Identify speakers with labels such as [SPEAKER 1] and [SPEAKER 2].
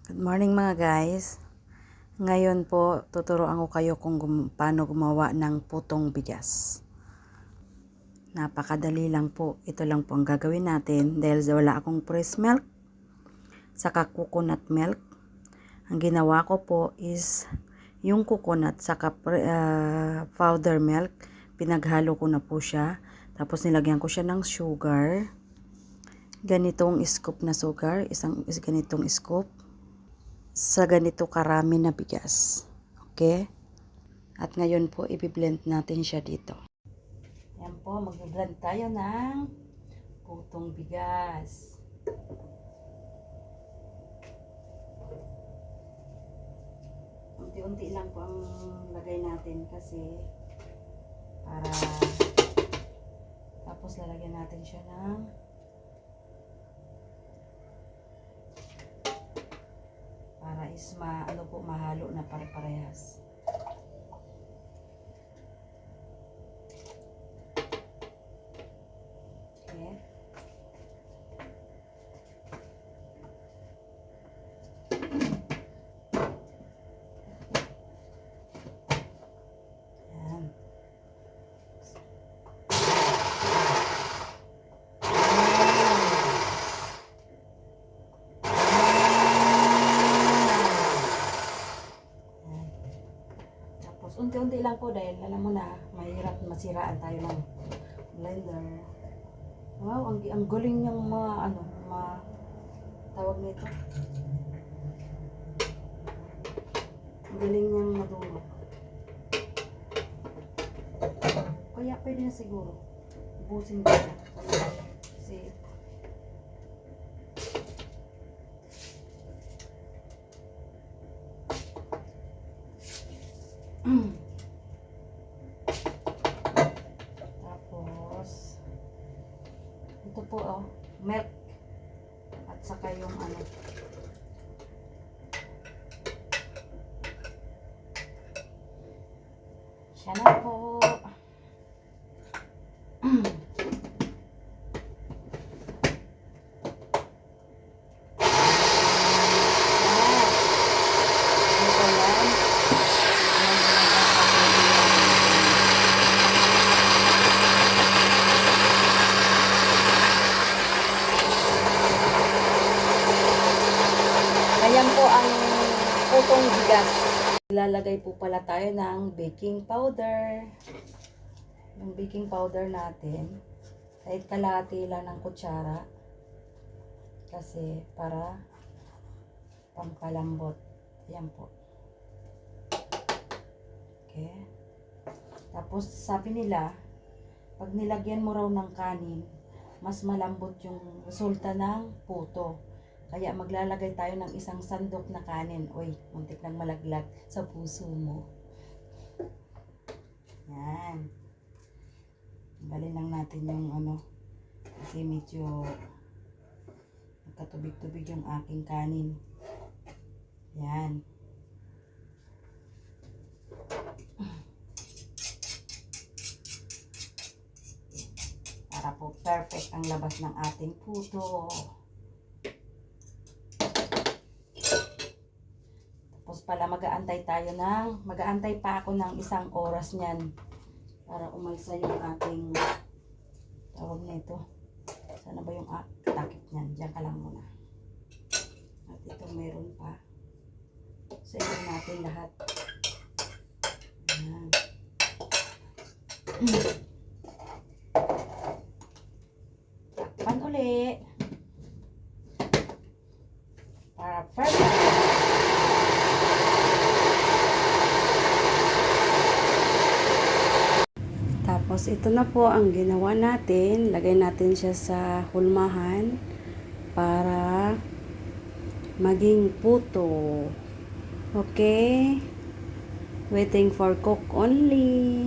[SPEAKER 1] Good morning mga guys. Ngayon po, tuturuan ko kayo kung paano gumawa ng putong bigas. Napakadali lang po. Ito lang po ang gagawin natin dahil wala akong fresh milk, saka coconut milk. Ang ginawa ko po is yung coconut saka powder milk. Pinaghalo ko na po siya. Tapos nilagyan ko siya ng sugar. Ganitong scoop na sugar. Ganitong scoop. Sa ganito karami na bigas. Okay? At ngayon po, i-blend natin siya dito. Yan po, mag-blend tayo ng putong bigas. Unti-unti lang po ang lagay natin kasi para tapos lalagyan natin siya ng para is mahalo na pare-parehas. Okay. Yan. Unti-unti lang po dahil alam mo na mahirap masiraan tayo ng blender. Wow, ang galing niyang tawag nito. Ang galing niyang madulog. Kaya pwede na siguro. Ubusin ko na. Kasi tapos ito po milk at saka yung siya na po. Ayan po ang putong bigas. Ilalagay po pala tayo ng baking powder. Yung baking powder natin, kahit kalahati lang ng kutsara. Kasi para pampalambot. Ayan po. Okay. Tapos sabi nila, pag nilagyan mo raw ng kanin, mas malambot yung resulta ng puto. Kaya maglalagay tayo ng isang sandok na kanin. Uy, muntik nang malaglag sa puso mo. Yan. Balin lang natin yung kasi medyo nagkatubig-tubig yung aking kanin. Yan. Para po perfect ang labas ng ating puto. Tapos pala mag-aantay pa ako ng 1 oras niyan para umalsa yung ating tawag na ito. Sana ba yung takip niyan? Diyan ka lang muna. At ito meron pa. So ito natin lahat. Ayan. Takpan uli. Para perfect. Tapos ito na po ang ginawa natin. Lagay natin siya sa hulmahan para maging puto. Okay? Waiting for cook only.